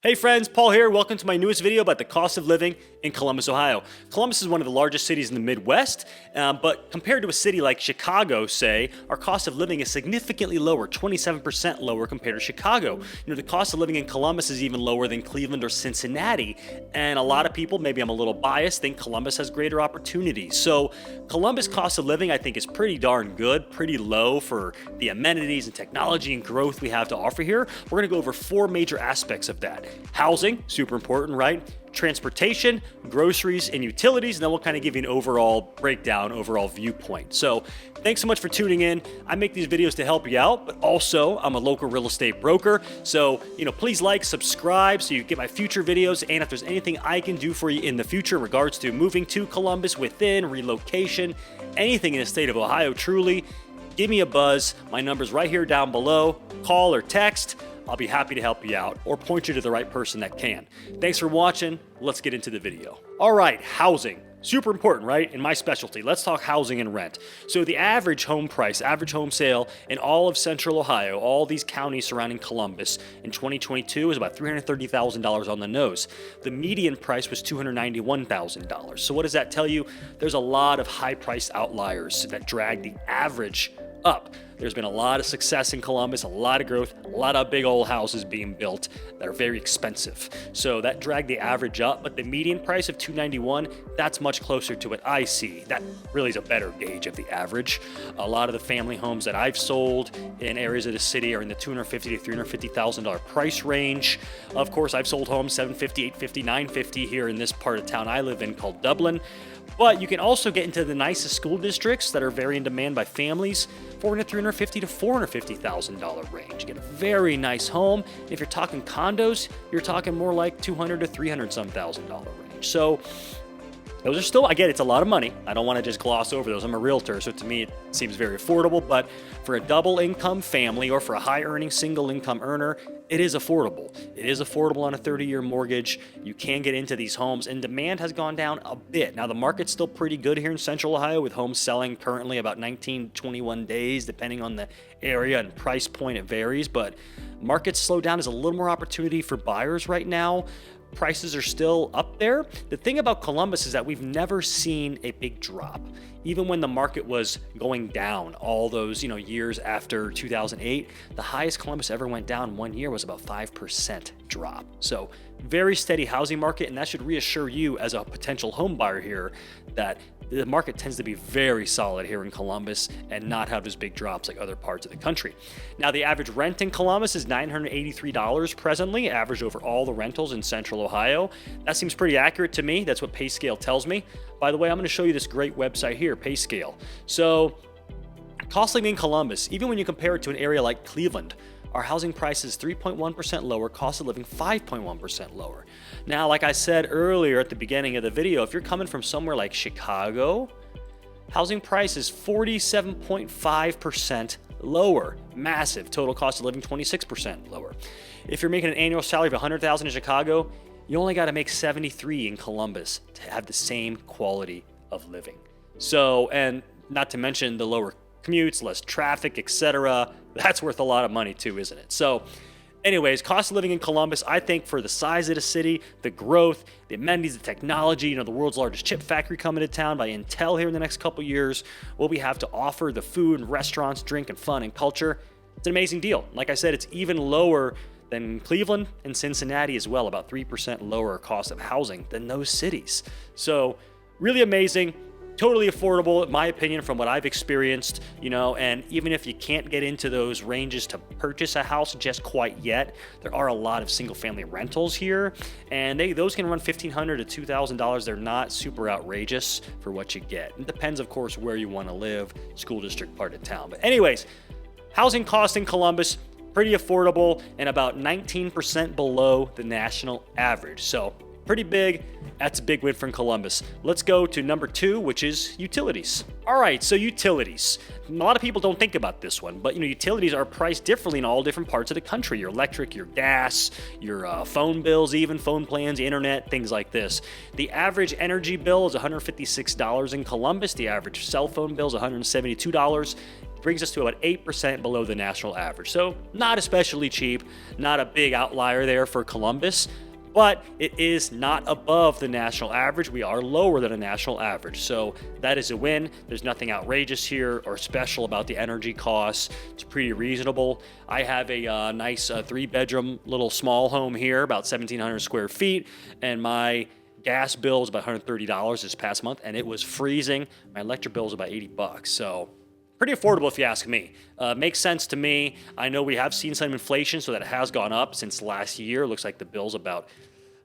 Hey friends, Paul here. Welcome to my newest video about the cost of living in Columbus, Ohio. Columbus is one of the largest cities in the Midwest, but compared to a city like Chicago, say, our cost of living is significantly lower, 27% lower compared to Chicago. The cost of living in Columbus is even lower than Cleveland or Cincinnati, and a lot of people, maybe I'm a little biased, think Columbus has greater opportunities. So Columbus cost of living, I think, is pretty darn good, pretty low for the amenities and technology and growth we have to offer here. We're going to go over four major aspects of that. Housing, super important, right? Transportation, groceries, and utilities, and then we'll kind of give you an overall breakdown, overall viewpoint. So thanks so much for tuning in. I make these videos to help you out, but also I'm a local real estate broker. So, please like, subscribe so you get my future videos, and if there's anything I can do for you in the future in regards to moving to Columbus, within, relocation, anything in the state of Ohio, truly, give me a buzz. My number's right here down below. Call or text. I'll be happy to help you out or point you to the right person that can. Thanks for watching. Let's get into the video. All right, housing. Super important, right? In my specialty, let's talk housing and rent. So the average home price, average home sale in all of central Ohio, all these counties surrounding Columbus in 2022 is about $330,000 on the nose. The median price was $291,000. So what does that tell you? There's a lot of high price outliers that drag the average up. There's been a lot of success in Columbus, a lot of growth, a lot of big old houses being built that are very expensive. So that dragged the average up, but the median price of $291, that's much closer to what I see. That really is a better gauge of the average. A lot of the family homes that I've sold in areas of the city are in the $250,000 to $350,000 price range. Of course, I've sold homes $750,000, $850,000, $950,000 here in this part of town I live in called Dublin. But you can also get into the nicest school districts that are very in demand by families, $350,000 to $450,000 range. You get a very nice home. If you're talking condos, you're talking more like $200,000 to $300,000 range. So those are still, I get it's a lot of money. I don't want to just gloss over those. I'm a realtor, so to me it seems very affordable. But for a double income family or for a high earning single income earner, it is affordable. It is affordable on a 30-year mortgage. You can get into these homes, and demand has gone down a bit. Now, the market's still pretty good here in central Ohio, with homes selling currently about 19, 21 days, depending on the area and price point, it varies. But markets slow down. There's a little more opportunity for buyers right now. Prices are still up there. The thing about Columbus is that we've never seen a big drop. Even when the market was going down all those, years after 2008, the highest Columbus ever went down one year was about 5% drop. So very steady housing market, and that should reassure you as a potential home buyer here that the market tends to be very solid here in Columbus and not have those big drops like other parts of the country. Now, the average rent in Columbus is $983 presently, average over all the rentals in central Ohio. That seems pretty accurate to me. That's what PayScale tells me. By the way, I'm going to show you this great website here, PayScale. So, cost living in Columbus, even when you compare it to an area like Cleveland, our housing price is 3.1% lower, cost of living 5.1% lower. Now, like I said earlier at the beginning of the video, if you're coming from somewhere like Chicago, housing price is 47.5% lower. Massive. Total cost of living 26% lower. If you're making an annual salary of $100,000 in Chicago, you only got to make $73,000 in Columbus to have the same quality of living. So, and not to mention the lower commutes, less traffic, etc. That's worth a lot of money too, isn't it? So anyways, cost of living in Columbus, I think for the size of the city, the growth, the amenities, the technology, the world's largest chip factory coming to town by Intel here in the next couple years, what we have to offer, the food and restaurants, drink and fun and culture, it's an amazing deal. Like I said, it's even lower than Cleveland and Cincinnati as well, about 3% lower cost of housing than those cities. So really amazing. Totally affordable, in my opinion, from what I've experienced, and even if you can't get into those ranges to purchase a house just quite yet, there are a lot of single-family rentals here, and those can run $1,500 to $2,000. They're not super outrageous for what you get. It depends, of course, where you want to live, school district, part of town. But anyways, housing costs in Columbus, pretty affordable, and about 19% below the national average. So pretty big. That's a big win from Columbus. Let's go to number 2, which is utilities. All right, so utilities. A lot of people don't think about this one, but utilities are priced differently in all different parts of the country. Your electric, your gas, your phone bills, even phone plans, internet, things like this. The average energy bill is $156 in Columbus. The average cell phone bill is $172. brings us to about 8% below the national average. So not especially cheap, not a big outlier there for Columbus, but it is not above the national average. We are lower than a national average. So that is a win. There's nothing outrageous here or special about the energy costs. It's pretty reasonable. I have a nice 3-bedroom little small home here, about 1,700 square feet, and my gas bill is about $130 this past month, and it was freezing. My electric bill is about $80. So pretty affordable if you ask me. Makes sense to me. I know we have seen some inflation, so that it has gone up since last year. Looks like the bill's about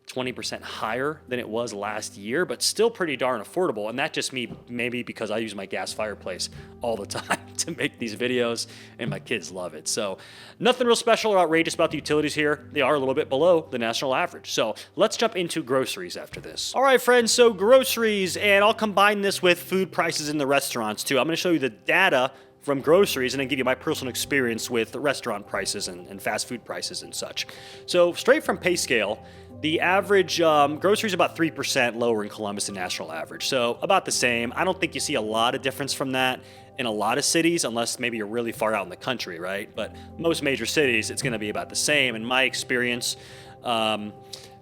20% higher than it was last year, but still pretty darn affordable. And that just me, maybe because I use my gas fireplace all the time to make these videos, and my kids love it. So nothing real special or outrageous about the utilities here. They are a little bit below the national average. So let's jump into groceries after this. All right, friends, so groceries, and I'll combine this with food prices in the restaurants too. I'm gonna show you the data from groceries and then give you my personal experience with restaurant prices and fast food prices and such. So straight from PayScale, the average groceries are about 3% lower in Columbus than national average. So about the same. I don't think you see a lot of difference from that in a lot of cities, unless maybe you're really far out in the country, right? But most major cities, it's gonna be about the same. In my experience,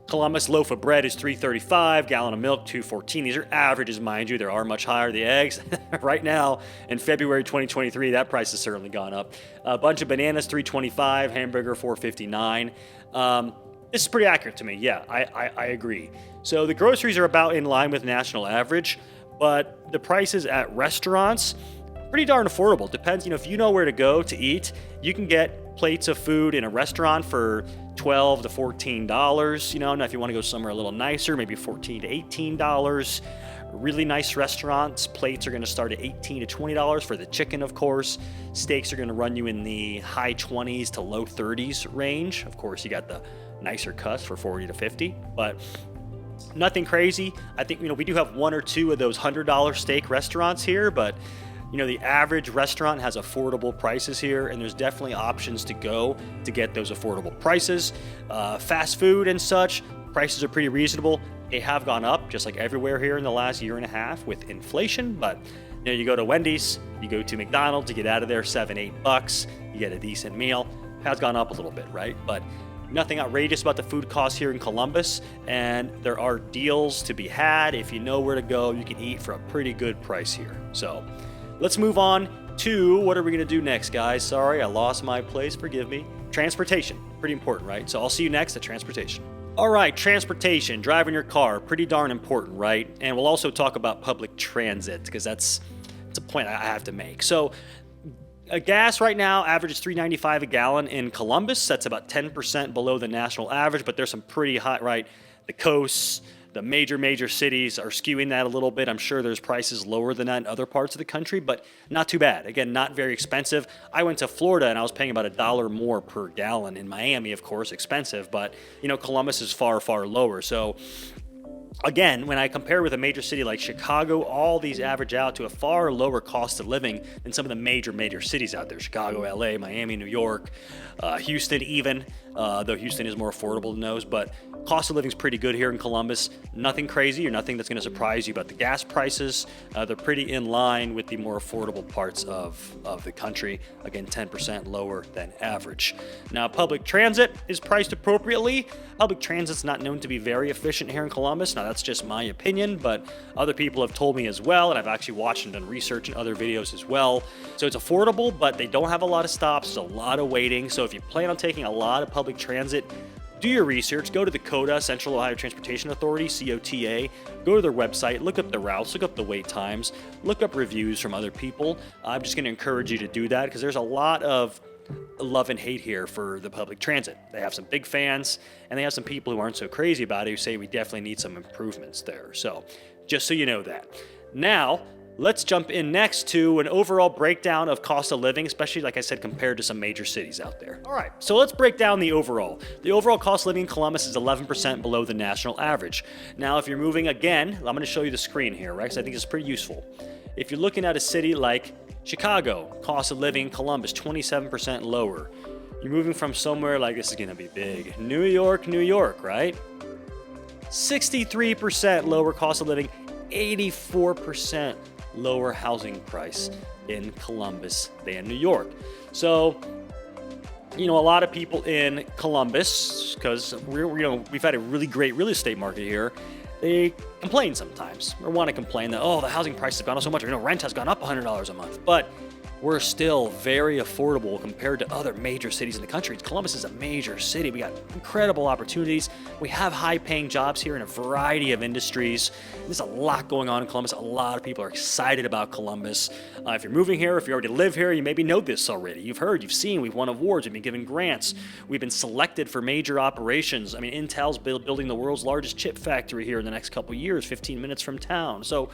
Columbus loaf of bread is $3.35, gallon of milk $2.14. These are averages, mind you. There are much higher. The eggs, right now in February 2023, that price has certainly gone up. A bunch of bananas $3.25, hamburger $4.59. This is pretty accurate to me. Yeah, I agree. So the groceries are about in line with national average, but the prices at restaurants, pretty darn affordable. Depends, if you know where to go to eat, you can get plates of food in a restaurant for $12 to $14. Now if you want to go somewhere a little nicer, maybe $14 to $18. Really nice restaurants, plates are going to start at $18 to $20 for the chicken, of course. Steaks are going to run you in the high 20s to low 30s range. Of course, you got the nicer cuts for 40 to 50, but nothing crazy. I think, we do have one or two of those $100 steak restaurants here, but the average restaurant has affordable prices here, and there's definitely options to go to get those affordable prices. Fast food and such, prices are pretty reasonable. They have gone up, just like everywhere here in the last year and a half with inflation, but you go to Wendy's, you go to McDonald's, you get out of there $7-8, you get a decent meal. Has gone up a little bit, right? But nothing outrageous about the food costs here in Columbus, and there are deals to be had. If you know where to go, you can eat for a pretty good price here. So let's move on to what are we going to do next, guys? Sorry, I lost my place. Forgive me. Transportation. Pretty important, right? So I'll see you next at transportation. All right, transportation, driving your car, pretty darn important, right? And we'll also talk about public transit because that's a point I have to make. So a gas right now averages $3.95 a gallon in Columbus. That's about 10% below the national average, but there's some pretty high, right? The coasts, the major cities are skewing that a little bit. I'm sure there's prices lower than that in other parts of the country, but not too bad. Again, not very expensive. I went to Florida and I was paying about $1 more per gallon. In Miami, of course, expensive, but Columbus is far lower. So again, when I compare with a major city like Chicago, all these average out to a far lower cost of living than some of the major cities out there. Chicago, LA, Miami, New York, Houston even, though Houston is more affordable than those, but cost of living is pretty good here in Columbus. Nothing crazy or nothing that's going to surprise you about the gas prices. They're pretty in line with the more affordable parts of the country. Again, 10% lower than average. Now, public transit is priced appropriately. Public transit's not known to be very efficient here in Columbus. Now, that's just my opinion, but other people have told me as well, and I've actually watched and done research in other videos as well. So it's affordable, but they don't have a lot of stops. There's a lot of waiting. So if you plan on taking a lot of public transit, do your research, go to the COTA, Central Ohio Transportation Authority, COTA, go to their website, look up the routes, look up the wait times, look up reviews from other people. I'm just going to encourage you to do that because there's a lot of love and hate here for the public transit. They have some big fans, and they have some people who aren't so crazy about it who say we definitely need some improvements there. So just so you know that. Now, let's jump in next to an overall breakdown of cost of living, especially, like I said, compared to some major cities out there. All right, so let's break down the overall. The overall cost of living in Columbus is 11% below the national average. Now, if you're moving again, I'm going to show you the screen here, right? Because I think it's pretty useful. If you're looking at a city like Chicago, cost of living in Columbus, 27% lower. You're moving from somewhere like, this is going to be big, New York, right? 63% lower cost of living, 84% lower housing price. in Columbus than New York. So, a lot of people in Columbus, because we've had a really great real estate market here, they complain sometimes or want to complain that, the housing prices have gone up so much, or rent has gone up $100 a month. But we're still very affordable compared to other major cities in the country. Columbus is a major city. We got incredible opportunities. We have high-paying jobs here in a variety of industries. There's a lot going on in Columbus. A lot of people are excited about Columbus. If you're moving here, if you already live here, you maybe know this already. You've heard, you've seen, we've won awards, we've been given grants. We've been selected for major operations. Intel's building the world's largest chip factory here in the next couple of years, 15 minutes from town. So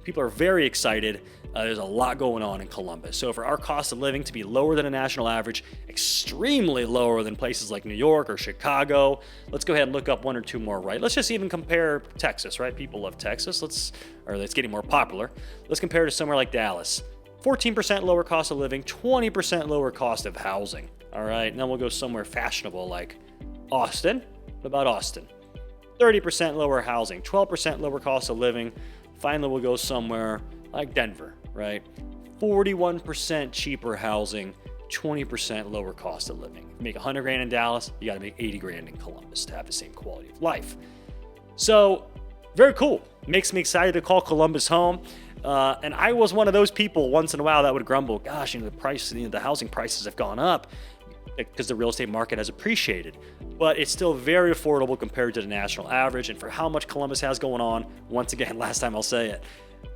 people are very excited. There's a lot going on in Columbus. So for our cost of living to be lower than a national average, extremely lower than places like New York or Chicago, let's go ahead and look up one or two more, right? Let's just even compare Texas, right? People love Texas. It's getting more popular. Let's compare to somewhere like Dallas. 14% lower cost of living, 20% lower cost of housing. All right, and then we'll go somewhere fashionable like Austin. What about Austin? 30% lower housing, 12% lower cost of living. Finally, we'll go somewhere like Denver, right? 41% cheaper housing, 20% lower cost of living. If you make $100,000 in Dallas, you got to make $80,000 in Columbus to have the same quality of life. So, very cool. Makes me excited to call Columbus home. And I was one of those people once in a while that would grumble, gosh, the housing prices have gone up because the real estate market has appreciated. But it's still very affordable compared to the national average. And for how much Columbus has going on, once again, last time I'll say it,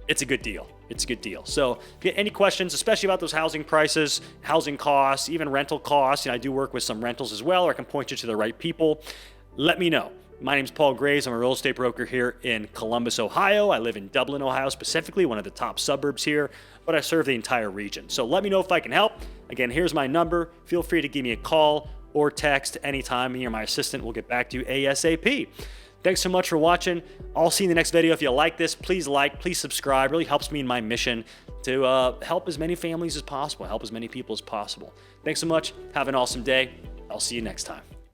it's a good deal. It's a good deal. So if you get any questions, especially about those housing prices, housing costs, even rental costs, I do work with some rentals as well, or I can point you to the right people, let me know. My name is Paul Graves. I'm a real estate broker here in Columbus, Ohio. I live in Dublin, Ohio, specifically, one of the top suburbs here, but I serve the entire region. So let me know if I can help. Again, here's my number. Feel free to give me a call or text anytime. Me or my assistant will get back to you ASAP. Thanks so much for watching. I'll see you in the next video. If you like this, please subscribe. It really helps me in my mission to help as many families as possible, help as many people as possible. Thanks so much. Have an awesome day. I'll see you next time.